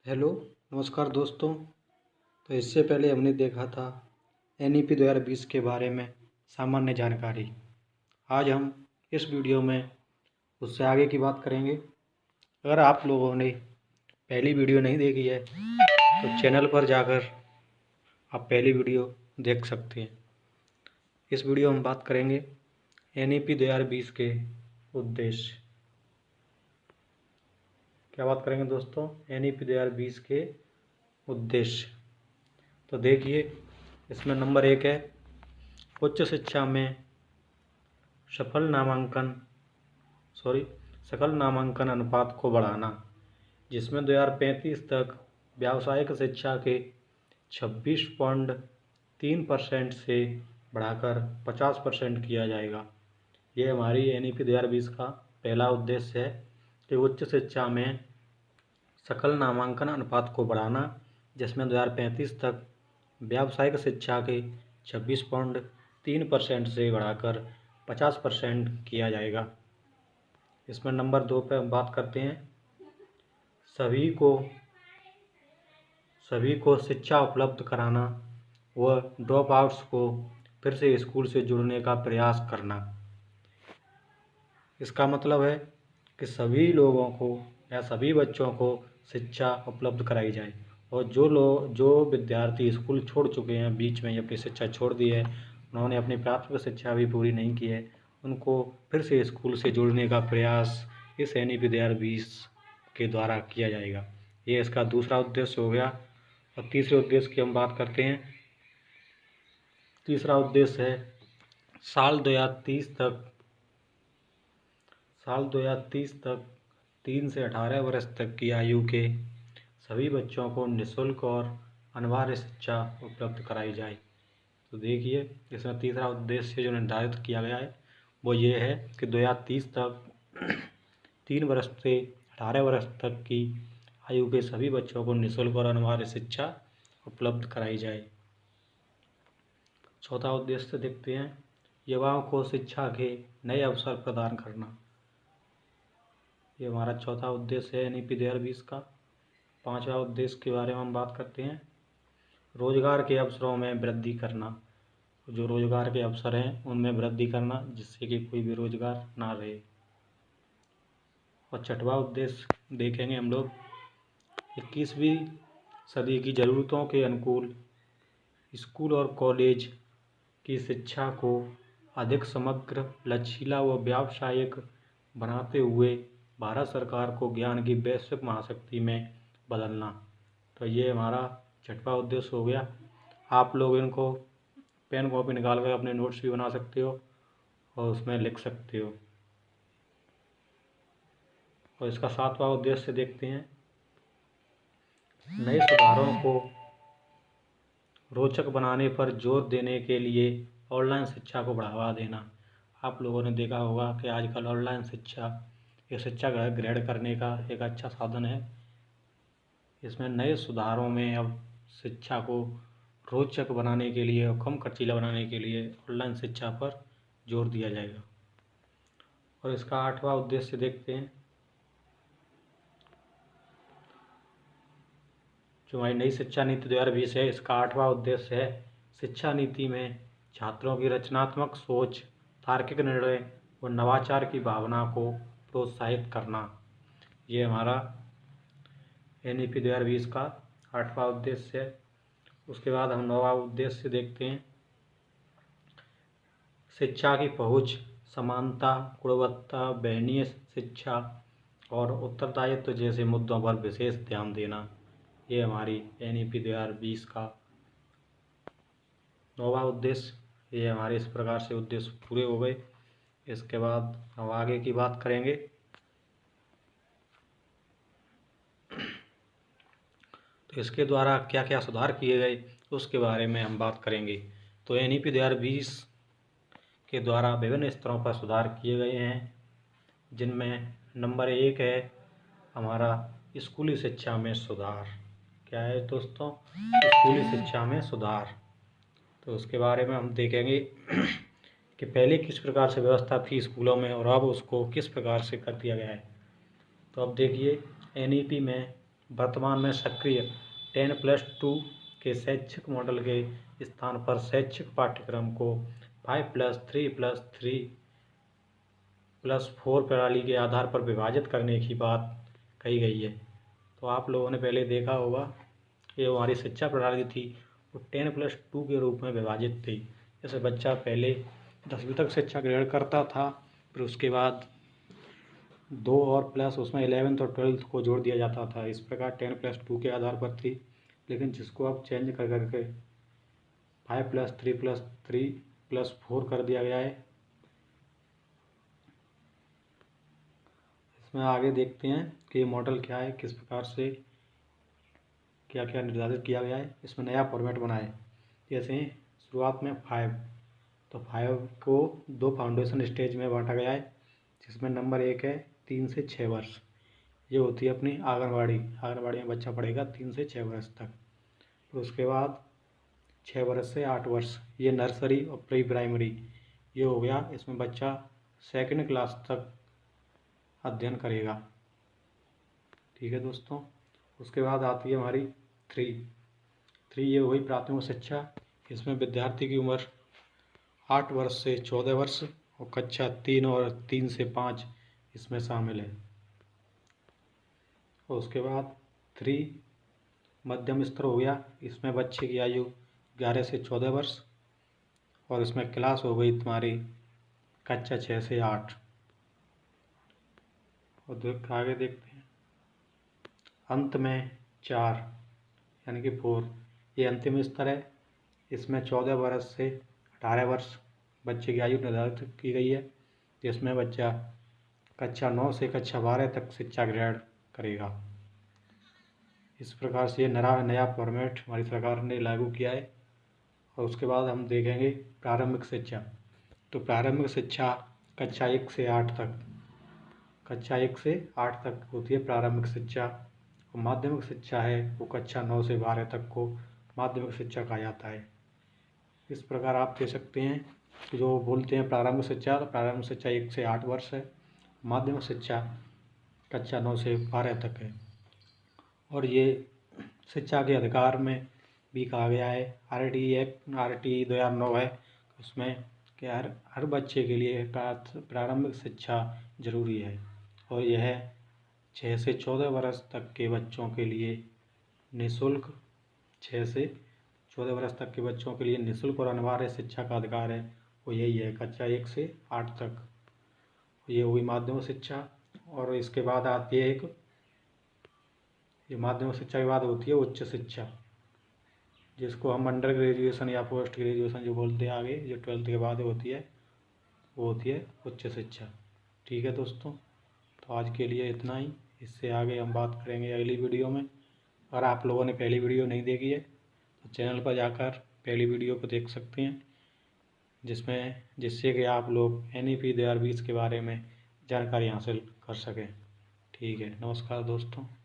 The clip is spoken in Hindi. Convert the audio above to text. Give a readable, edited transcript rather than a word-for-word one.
हेलो, नमस्कार दोस्तों। तो इससे पहले हमने देखा था NEP 2020 के बारे में सामान्य जानकारी। आज हम इस वीडियो में उससे आगे की बात करेंगे। अगर आप लोगों ने पहली वीडियो नहीं देखी है तो चैनल पर जाकर आप पहली वीडियो देख सकते हैं। इस वीडियो में हम बात करेंगे NEP 2020 के उद्देश्य। क्या बात करेंगे दोस्तों? NEP 2020 के उद्देश्य। तो देखिए, इसमें नंबर 1 है उच्च शिक्षा में सकल नामांकन अनुपात को बढ़ाना, जिसमें 2035 तक व्यावसायिक शिक्षा के 26.3% से बढ़ाकर 50% किया जाएगा। ये हमारी NEP 2020 का पहला उद्देश्य है कि उच्च शिक्षा में सकल नामांकन अनुपात को बढ़ाना, जिसमें 2035 तक व्यावसायिक शिक्षा के 26.3% से बढ़ाकर 50% किया जाएगा। इसमें नंबर 2 पे हम बात करते हैं सभी को शिक्षा उपलब्ध कराना व ड्रॉप आउट्स को फिर से स्कूल से जुड़ने का प्रयास करना। इसका मतलब है कि सभी लोगों को या सभी बच्चों को शिक्षा उपलब्ध कराई जाए, और जो विद्यार्थी स्कूल छोड़ चुके हैं, बीच में अपनी शिक्षा छोड़ दी है, उन्होंने अपनी प्राथमिक शिक्षा भी पूरी नहीं की है, उनको फिर से स्कूल से जोड़ने का प्रयास इस NEP 2020 के द्वारा किया जाएगा। ये इसका दूसरा उद्देश्य हो गया। और तीसरे उद्देश्य की हम बात करते हैं। तीसरा उद्देश्य है साल 2030 तक 3 से 18 वर्ष तक की आयु के सभी बच्चों को निःशुल्क और अनिवार्य शिक्षा उपलब्ध कराई जाए। तो देखिए, इसमें तीसरा उद्देश्य जो निर्धारित किया गया है वो ये है कि 2030 तक 3 वर्ष से 18 वर्ष तक की आयु के सभी बच्चों को निःशुल्क और अनिवार्य शिक्षा उपलब्ध कराई जाए। चौथा उद्देश्य देखते हैं, युवाओं को शिक्षा के नए अवसर प्रदान करना। ये हमारा चौथा उद्देश्य है NEP 2020 का। पांचवा उद्देश्य के बारे में हम बात करते हैं, रोजगार के अवसरों में वृद्धि करना। जो रोजगार के अवसर हैं उनमें वृद्धि करना, जिससे कि कोई बेरोजगार ना रहे। और छठवां उद्देश्य देखेंगे हम लोग, 21वीं सदी की ज़रूरतों के अनुकूल स्कूल और कॉलेज की शिक्षा को अधिक समग्र, लचीला व व्यावसायिक बनाते हुए भारत सरकार को ज्ञान की वैश्विक महाशक्ति में बदलना। तो ये हमारा छठवां उद्देश्य हो गया। आप लोग इनको पेन कॉपी निकाल कर अपने नोट्स भी बना सकते हो और उसमें लिख सकते हो। और इसका सातवां उद्देश्य देखते हैं, नए सुधारों को रोचक बनाने पर जोर देने के लिए ऑनलाइन शिक्षा को बढ़ावा देना। आप लोगों ने देखा होगा कि आजकल ऑनलाइन शिक्षा ये शिक्षा ग्रहण करने का एक अच्छा साधन है। इसमें नए सुधारों में अब शिक्षा को रोचक बनाने के लिए और कम खर्चीला बनाने के लिए ऑनलाइन शिक्षा पर जोर दिया जाएगा। और इसका आठवां उद्देश्य देखते हैं, जो हमारी नई शिक्षा नीति 2020 है, इसका आठवां उद्देश्य है शिक्षा नीति में छात्रों की रचनात्मक सोच, तार्किक निर्णय और नवाचार की भावना को प्रोत्साहित करना। ये हमारा NEP 2020 का आठवां उद्देश्य है। उसके बाद हम नौवां उद्देश्य देखते हैं, शिक्षा की पहुँच, समानता, गुणवत्ता, बहनीय शिक्षा और उत्तरदायित्व जैसे मुद्दों पर विशेष ध्यान देना। ये हमारी NEP 2020 का नौवां उद्देश्य। ये हमारे इस प्रकार से उद्देश्य पूरे हो गए। इसके बाद हम आगे की बात करेंगे। तो इसके द्वारा क्या क्या सुधार किए गए उसके बारे में हम बात करेंगे। तो NEP 2020 के द्वारा विभिन्न स्तरों पर सुधार किए गए हैं, जिनमें नंबर 1 है हमारा स्कूली शिक्षा में सुधार। क्या है दोस्तों? स्कूली शिक्षा में सुधार। तो उसके बारे में हम देखेंगे कि पहले किस प्रकार से व्यवस्था थी स्कूलों में और अब उसको किस प्रकार से कर दिया गया है। तो अब देखिए, NEP में वर्तमान में सक्रिय 10+2 के शैक्षिक मॉडल के स्थान पर शैक्षिक पाठ्यक्रम को 5+3+3+4 प्रणाली के आधार पर विभाजित करने की बात कही गई है। तो आप लोगों ने पहले देखा होगा कि हमारी शिक्षा प्रणाली थी वो 10+2 के रूप में विभाजित थी। जैसे बच्चा पहले 10वीं तक शिक्षा ग्रहण करता था, फिर उसके बाद 2 और प्लस उसमें 11th और 12th को जोड़ दिया जाता था। इस प्रकार 10+2 के आधार पर थी, लेकिन जिसको अब चेंज कर करके 5+3+3+4 कर दिया गया है। इसमें आगे देखते हैं कि ये मॉडल क्या है, किस प्रकार से क्या क्या निर्धारित किया गया है। इसमें नया फॉर्मेट बना है। जैसे शुरुआत में 5, तो 5 को 2 फाउंडेशन स्टेज में बांटा गया है, जिसमें नंबर 1 है 3 से 6 वर्ष। ये होती है अपनी आंगनबाड़ी में बच्चा पढ़ेगा 3 से 6 वर्ष तक। फिर उसके बाद 6 वर्ष से 8 वर्ष ये नर्सरी और प्री प्राइमरी ये हो गया। इसमें बच्चा 2nd क्लास तक अध्ययन करेगा। ठीक है दोस्तों। उसके बाद आती है हमारी 3 ये हुई प्राथमिक शिक्षा। इसमें विद्यार्थी की उम्र 8 वर्ष से 14 वर्ष और कक्षा 3 और 3 से 5 इसमें शामिल है। और उसके बाद 3 मध्यम स्तर हो गया। इसमें बच्चे की आयु 11 से 14 वर्ष और इसमें क्लास हो गई तुम्हारी कक्षा 6 से 8। और आगे देखते हैं अंत में 4 यानी कि 4 ये अंतिम स्तर है। इसमें 14 वर्ष से 18 वर्ष बच्चे की आयु निर्धारित की गई है, जिसमें बच्चा कक्षा 9 से कक्षा 12 तक शिक्षा ग्रहण करेगा। इस प्रकार से ये नया फॉर्मेट हमारी सरकार ने लागू किया है। और उसके बाद हम देखेंगे प्रारंभिक शिक्षा। तो प्रारंभिक शिक्षा कक्षा 1 से 8 तक होती है प्रारंभिक शिक्षा। और माध्यमिक शिक्षा है वो कक्षा 9 से 12 तक को माध्यमिक शिक्षा कहा जाता है। इस प्रकार आप दे सकते हैं कि जो बोलते हैं प्रारंभिक शिक्षा, तो प्रारंभिक शिक्षा 1 से 8 वर्ष है, माध्यमिक शिक्षा कक्षा 9 से 12 तक है। और ये शिक्षा के अधिकार में भी कहा गया है। RTE 2009 है, उसमें कि हर बच्चे के लिए प्रारंभिक शिक्षा जरूरी है। और यह 6 से 14 वर्ष तक के बच्चों के लिए निःशुल्क 6 से 14 वर्ष तक के बच्चों के लिए निःशुल्क और अनिवार्य शिक्षा का अधिकार है वो यही है, कक्षा 1 से 8 तक। ये हुई माध्यमिक शिक्षा। और इसके बाद आती है ये माध्यमिक शिक्षा के बाद होती है उच्च शिक्षा, जिसको हम अंडर ग्रेजुएशन या पोस्ट ग्रेजुएशन जो बोलते हैं आगे, जो 12th के बाद होती है वो होती है उच्च शिक्षा। ठीक है दोस्तों, तो आज के लिए इतना ही। इससे आगे हम बात करेंगे अगली वीडियो में। अगर आप लोगों ने पहली वीडियो नहीं देखी है तो चैनल पर जाकर पहली वीडियो को देख सकते हैं, जिससे कि आप लोग NEP 2020 के बारे में जानकारी हासिल कर सकें। ठीक है, नमस्कार दोस्तों।